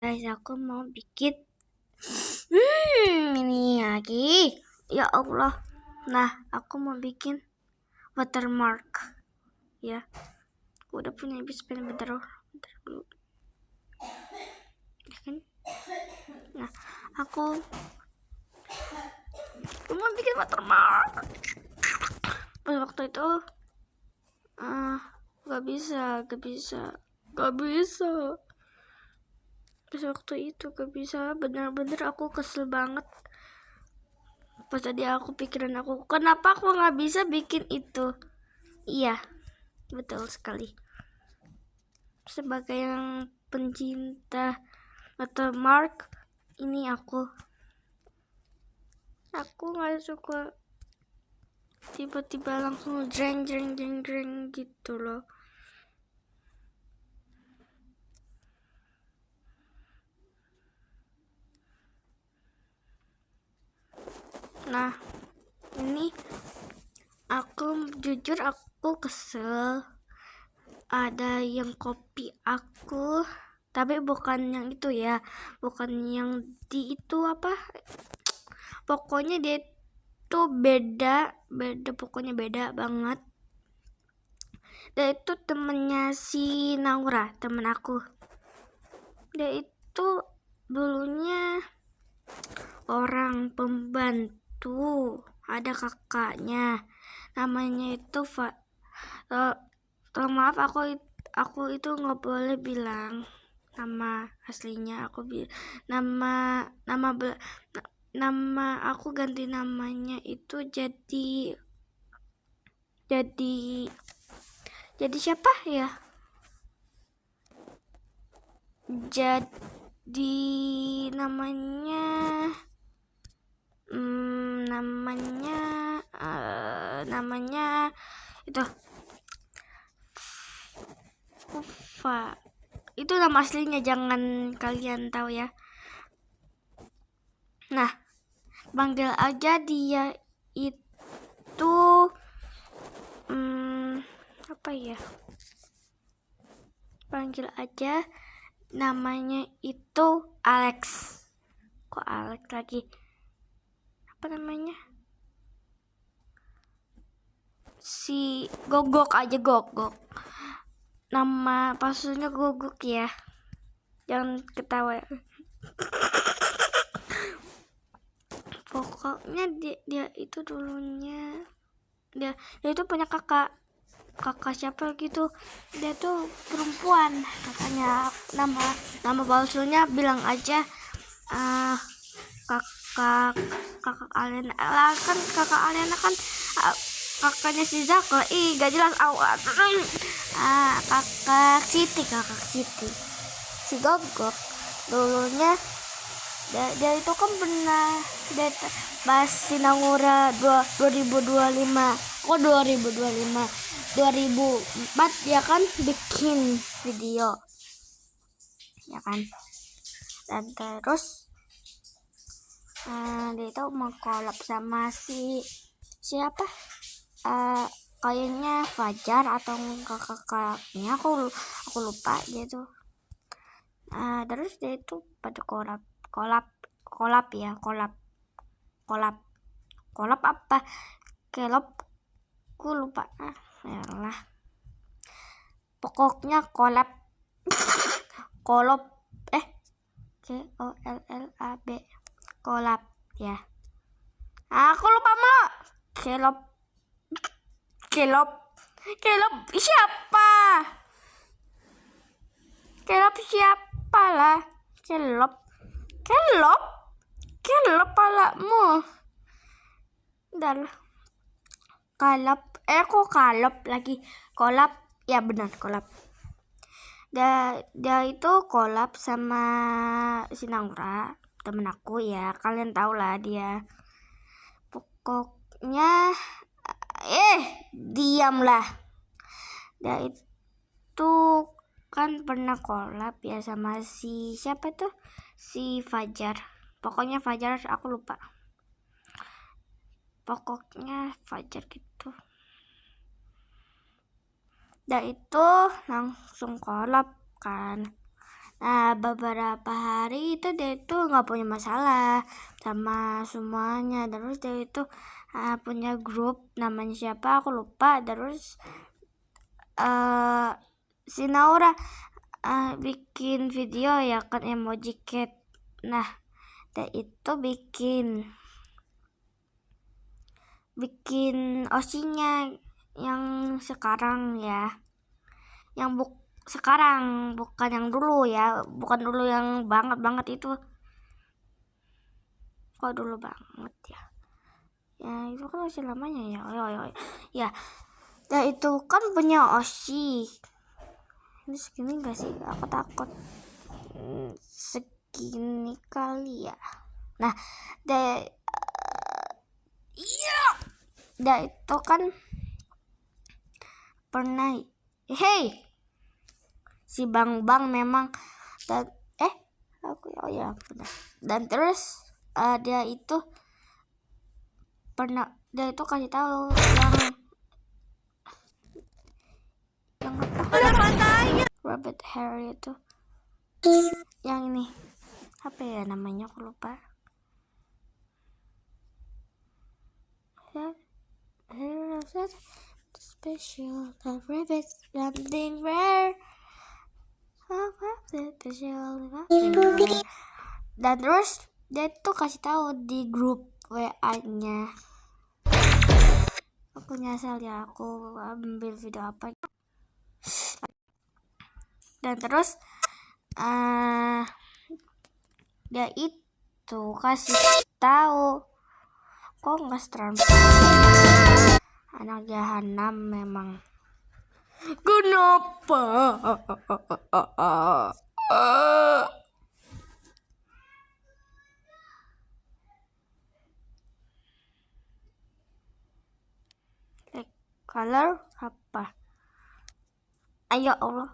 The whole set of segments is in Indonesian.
Guys, aku mau bikin ini lagi. Ya Allah. Nah, aku mau bikin watermark. Ya. Aku udah punya pen, bentar dulu. Kan? Nah, aku mau bikin watermark. Pada waktu itu gak bisa. Pas waktu itu gak bisa, bener-bener aku kesel banget. Pas tadi aku pikiran aku, kenapa aku gak bisa bikin itu? Iya, betul sekali. Sebagai yang pencinta watermark, ini aku gak suka tiba-tiba langsung jreng gitu loh. Nah, ini aku jujur aku kesel. Ada yang copy aku, tapi bukan yang itu ya, bukan yang di itu apa. Pokoknya dia itu beda, pokoknya beda banget. Dia itu temennya si Naura, temen aku. Dia itu dulunya orang pembantu, ada kakaknya, namanya itu maaf aku itu nggak boleh bilang nama aslinya. Nama aku ganti namanya itu jadi siapa ya? Jadi namanya itu Ufa. Itu nama aslinya, jangan kalian tahu ya. Nah, panggil aja dia itu apa ya? Panggil aja namanya itu Alex. Kok Alex lagi? Apa namanya? Si Gogok aja, Gogok. Nama palsunya Gogok ya. Jangan ketawa. Pokoknya dia itu dulunya dia itu punya kakak siapa gitu. Dia tuh perempuan, kakaknya. Nama palsunya bilang aja kakak Alena kan. Kakak Alena kan kakaknya si Zako. Gak jelas awal. Kakak Siti si Gogok dulunya. Dia itu kan pernah bahas Sinangura 2025. Kok 2004 dia kan bikin video ya kan. Dan terus dia itu mau collab sama siapa, kayaknya Fajar atau kakaknya, aku lupa gitu. Terus dia itu pada collab apa kelop, aku lupa. Yalah, pokoknya collab KOLLAB collab ya. Aku lupa mulu. Kelop siapa? Kelop siapa lah? Kelop palamu. Udah lah. Kok kalop lagi. Kolab. Ya benar, kolab. Dia itu kolab sama Sinangura, temen aku ya. Kalian tahu lah dia. Pokoknya diamlah. Dia itu kan pernah kolab ya sama siapa tuh? Si Fajar. Pokoknya Fajar, aku lupa. Pokoknya Fajar gitu. Dan itu langsung kolab kan. Nah, beberapa hari itu dia itu nggak punya masalah sama semuanya. Terus dia itu punya grup, namanya siapa aku lupa. Terus si Naura bikin video ya kan, emoji cat. Nah, dia itu bikin osinya yang sekarang ya, yang sekarang, bukan yang dulu ya, bukan dulu yang banget itu. Kok dulu banget ya? Ya itu kan masih lamanya ya. Ya, ya itu kan punya Oshi. Ini segini gak sih? Aku takut segini kali ya. Nah, iya, itu kan pernah. Hey, si Bang memang dan aku ya benar. Dan terus dia itu kasih tahu yang rabbit hair itu, yang ini apa ya namanya, aku lupa. Special rabbit, something rare. Dan terus dia tuh kasih tahu di grup WA-nya. Aku nyesel ya, aku ambil video apa. Dan terus dia itu kasih tahu, kok nggak anak jahanam memang. Kenapa? Color apa? Ayo Allah.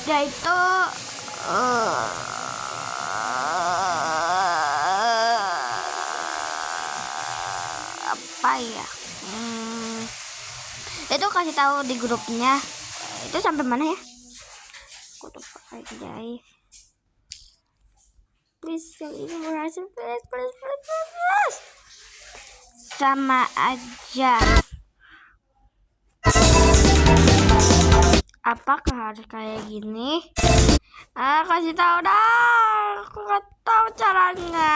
Dia itu apa ya? Itu kasih tahu di grupnya. Itu sampai mana ya? Aku lupa aja. Please, yang ini merasa please. Sama aja. Apakah harus kayak gini? Kasih tahu dah. Aku nggak tahu caranya.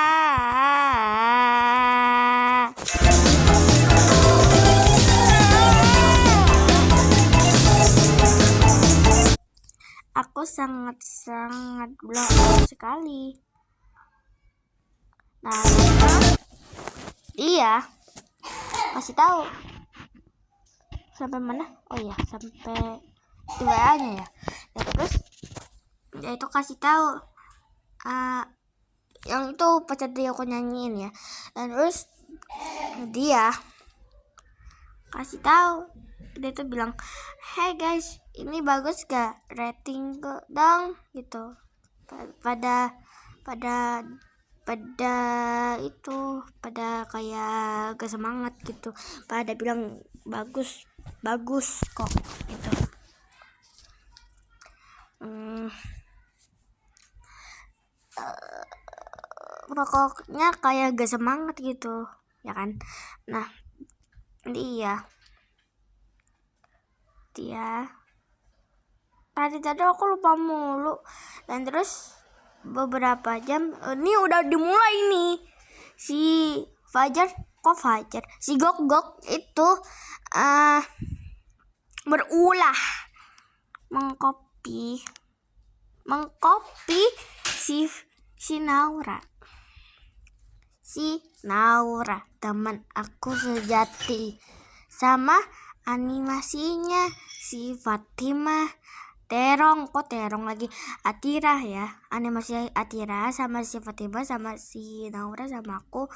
Aku sangat blow sekali. Nah, iya, kasih tahu sampai mana? Oh iya, sampai di WA-nya ya. Dan terus dia itu kasih tahu yang itu pacar dia aku nyanyiin ya. Dan terus dia kasih tahu, dia tuh bilang, hey guys, ini bagus gak rating dong gitu. Pada kayak gak semangat gitu, pada bilang bagus kok gitu. Pokoknya kayak gak semangat gitu ya kan. Nah, dia tadi aku lupa mulu. Dan terus beberapa jam ini udah dimulai nih si si Gok itu berulah mengcopy si Naura teman aku sejati, sama animasinya si Fatimah terong lagi, Atira ya, animasi Atira sama si Fatimah sama si Naura sama aku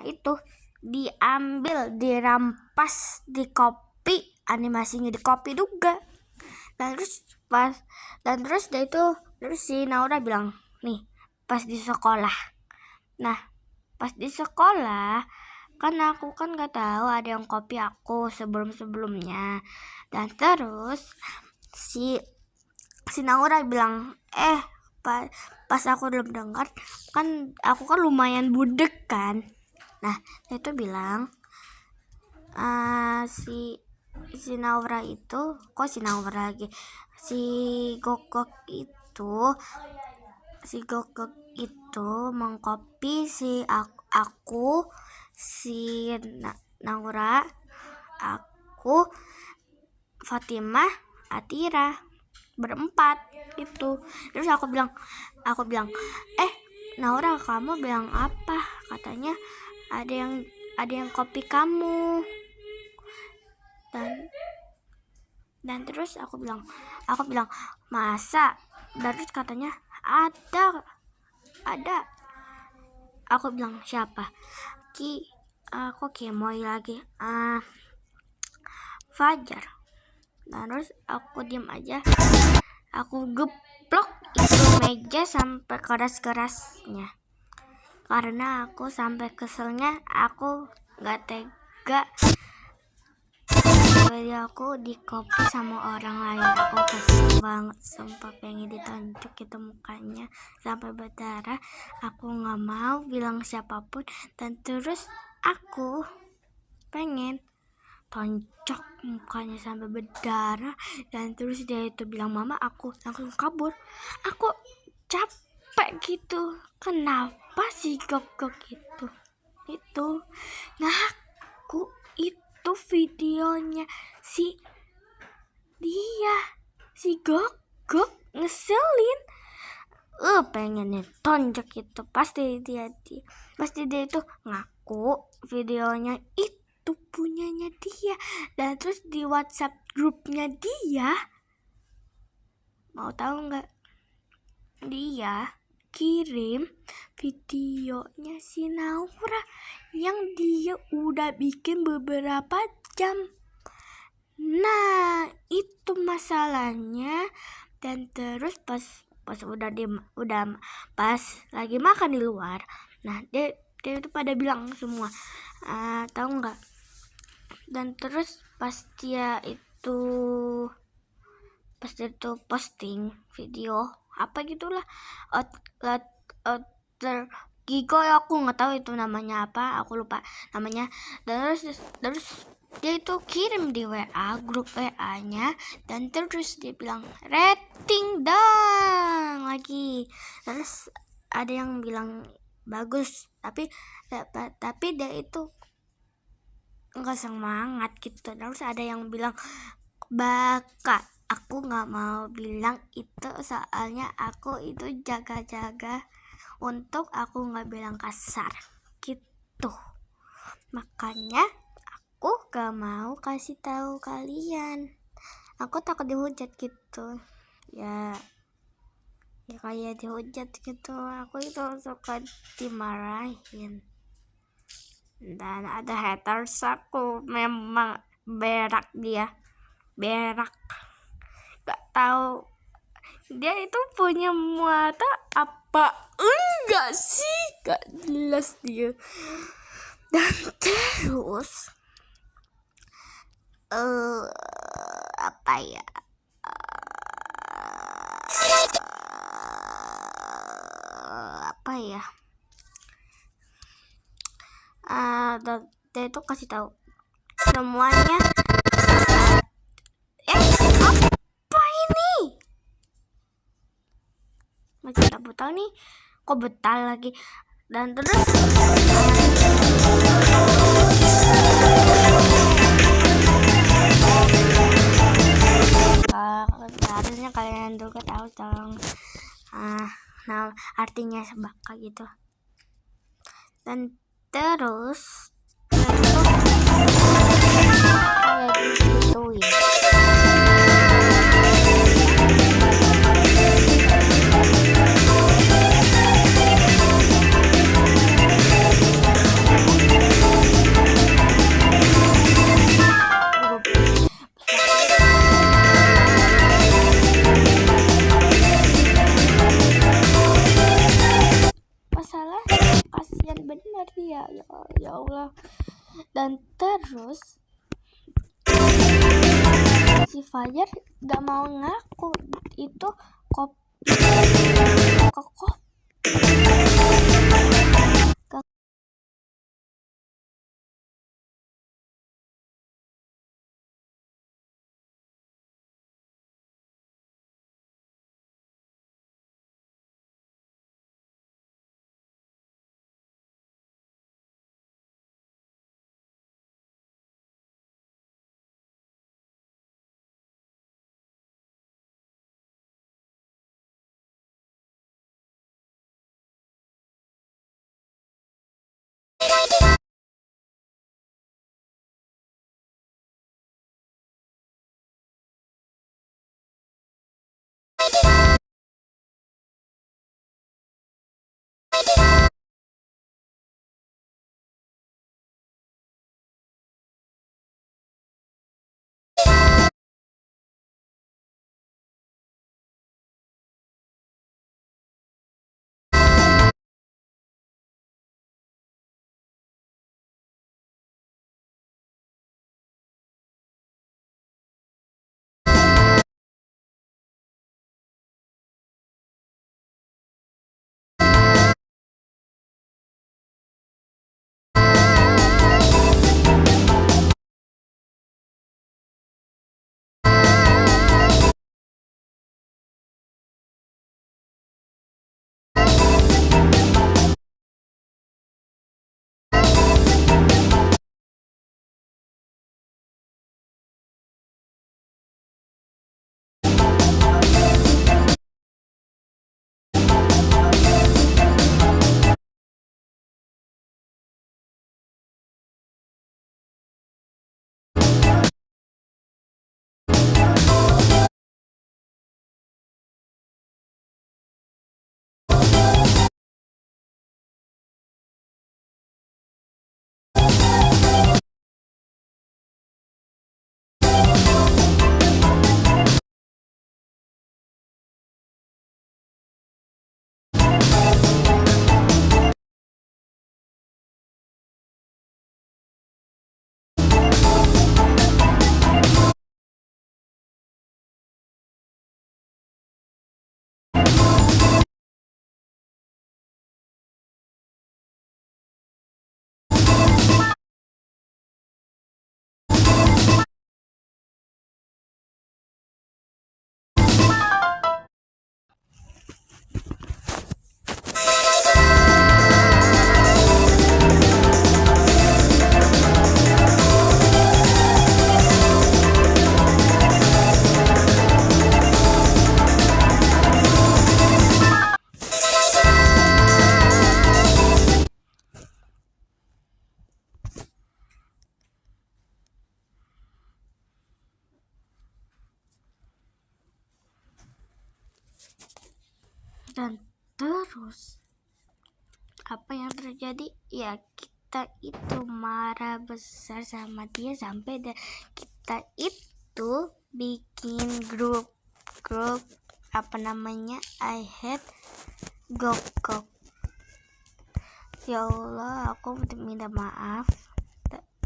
itu diambil, dirampas, di copy, animasinya di copy juga Dan terus dia itu, terus si Naura bilang nih pas di sekolah. Nah pas di sekolah kan aku kan nggak tahu ada yang copy aku sebelumnya. Dan terus si Naura bilang pas aku belum dengar kan, aku kan lumayan budek kan. Nah dia itu bilang si Naura itu, si Gogok itu mengcopy aku, si Naura, aku, Fatimah, Atira, berempat itu. Terus aku bilang Naura, kamu bilang apa? Katanya ada yang copy kamu. Dan terus aku bilang masa? Dan terus katanya ada. Aku bilang siapa? Aku Kemoy lagi. Fajar. Dan terus aku diam aja. Aku geplok itu meja sampai keras-kerasnya. Karena aku sampai keselnya, aku nggak tega video aku di copy sama orang lain. Aku kesel banget, sumpah pengen ditonjok itu mukanya sampai berdarah. Aku nggak mau bilang siapapun, dan terus aku pengen tonjok mukanya sampai berdarah. Dan terus dia itu bilang mama, aku langsung kabur. Aku capek gitu. Kenapa si Gogok itu ngaku itu videonya si Gogok, ngeselin. Pengen tonjok itu. Pasti dia itu ngaku videonya itu punyanya dia. Dan terus di WhatsApp grupnya dia, mau tahu nggak, dia kirim videonya si Naura yang dia udah bikin beberapa jam. Nah itu masalahnya. Dan terus pas pas lagi makan di luar, nah dia itu pada bilang semua, tahu nggak? Dan terus pas dia itu posting video apa gitulah, Gigo, aku nggak tahu itu namanya apa, aku lupa namanya. Dan terus dia itu kirim di WA, grup WA-nya, dan terus dia bilang rating dong lagi. Terus ada yang bilang bagus, tapi dia itu nggak semangat gitu. Terus ada yang bilang bakat. Aku nggak mau bilang itu, soalnya aku itu jaga-jaga untuk aku nggak bilang kasar gitu. Makanya aku gak mau kasih tahu kalian. Aku takut dihujat gitu. Ya kayak dihujat gitu. Aku itu suka dimarahin. Dan ada haters aku, memang berak dia. Berak. Gak tahu dia itu punya mata apa enggak sih, gak jelas dia. Dan terus apa ya, dia itu kasih tahu semuanya. Apa ini? Masih tak betal nih, kok betal lagi. Dan terus harusnya kalian juga tahu dong artinya sebaka gitu. Dan terus kayak digituin. Allah. Dan terus si Fajar gak mau ngaku itu kopi kok. Dan terus apa yang terjadi? Ya kita itu marah besar sama dia sampai kita itu bikin grup apa namanya, I hate Gokok. Ya Allah, aku minta maaf.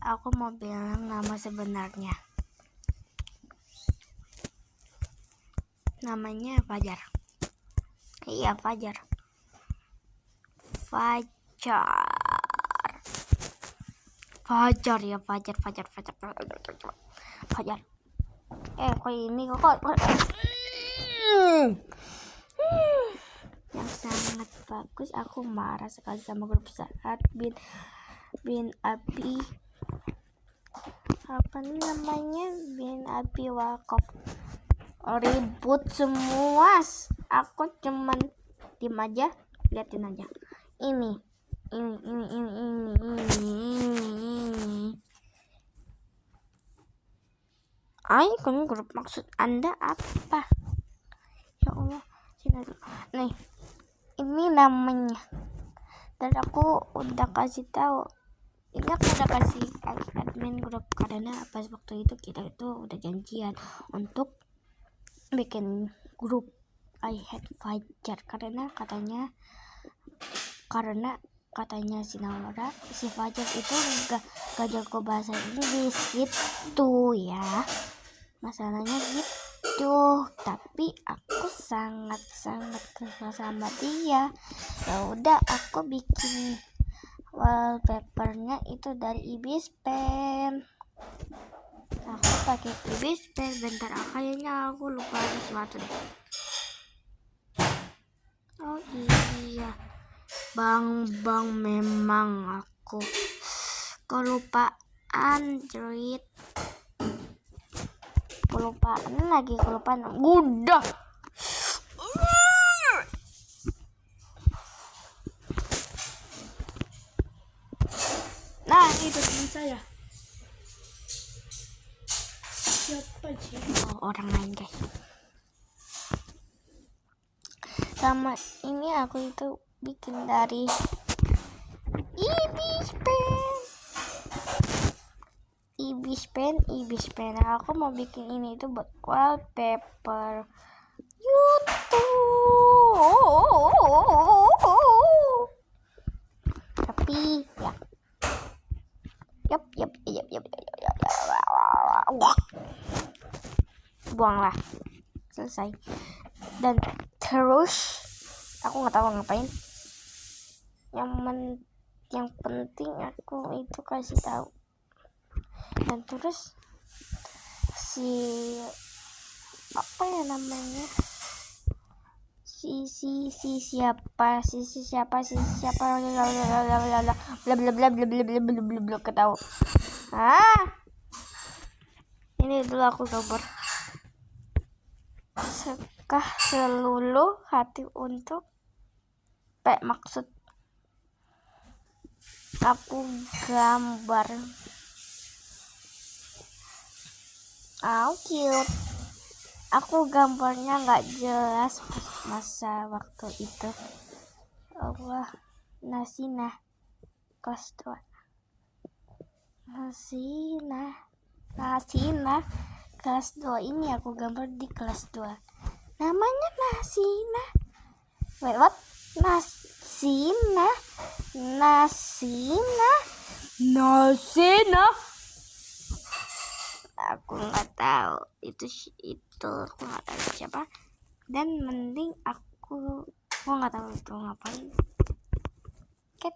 Aku mau bilang nama sebenarnya. Namanya Fajar. Iya, Fajar. Fajar. Kok ini kok yang sangat bagus. Aku marah sekali sama grup saat bin Abi apa namanya, bin Abi Wakaf ribut semua. Aku cuman diem aja, liatin aja. Ini. Icon grup, maksud Anda apa? Ya Allah, sini dulu. Nih, ini namanya. Dan aku udah kasih tahu. Ini aku udah kasih admin grup karena pas waktu itu kita itu udah janjian untuk bikin grup I hate Fajar karena katanya si Naura, si Fajar itu gak jago bahasa Inggris gitu ya. Masalahnya gitu. Tapi aku sangat kesal sama dia. Ya udah, aku bikin wallpapernya itu dari Ibis Pen. Aku pakai Ibis Pen. Bentar, kayaknya aku lupa sesuatu deh. Oh iya, Bang, memang aku kelupaan Android. Kelupaan. Udah. Nah, itu teman saya. Siapa sih? Oh, orang lain guys. Sama ini aku itu bikin dari Ibis Pen. Aku mau bikin ini itu buat wallpaper YouTube. Tapi ya. Yap. Buanglah. Selesai. Dan terus aku nggak tahu ngapain. Yang penting aku itu kasih tahu. Dan terus siapa ketahu. Ini dulu aku gambar seluruh hati untuk maksud aku gambar. Cute. Aku gambarnya nggak jelas masa waktu itu. Allah, Nasina kelas 2. Nasina kelas 2 ini aku gambar di kelas 2. Namanya Nasina. Wait, what? Nasina. Aku nggak tahu itu aku nggak tahu siapa. Dan mending aku nggak tahu itu ngapain. Cat.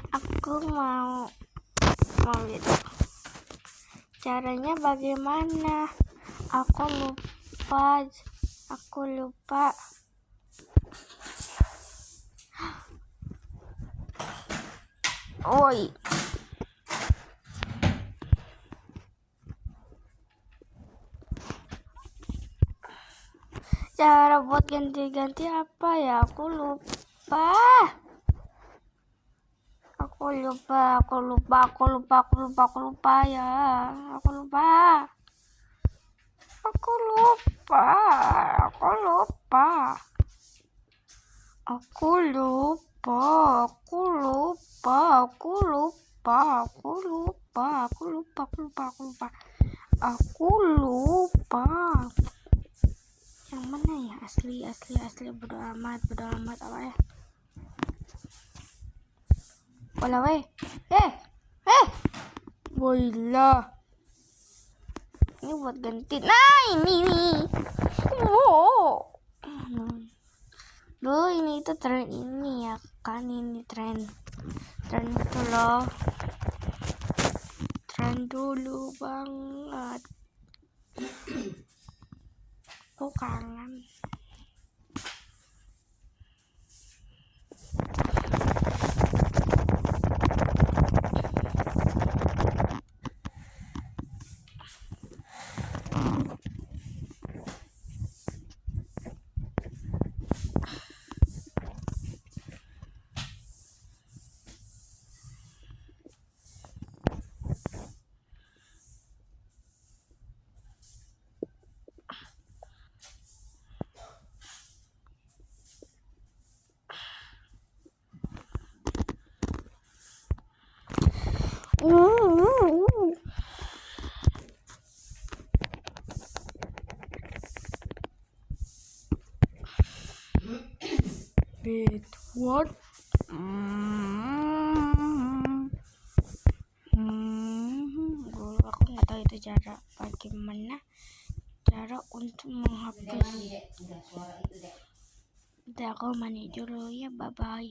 Aku mau gitu. Caranya bagaimana? Aku lupa. Oi. Cara buat ganti-ganti apa ya? Aku lupa ya. Aku lupa. Yang mana ya? Asli bodo amat apa ya? Wala weh. Wailah. Ini buat ganti. Nah, ini nih. Dulu ini itu tren ini ya kan, ini tren itu loh. Tren dulu banget. Aku kangen. rabbit. What? Aku nggak tahu itu bagaimana cara untuk menghapus. Udah, aku mandi dulu ya, bye bye.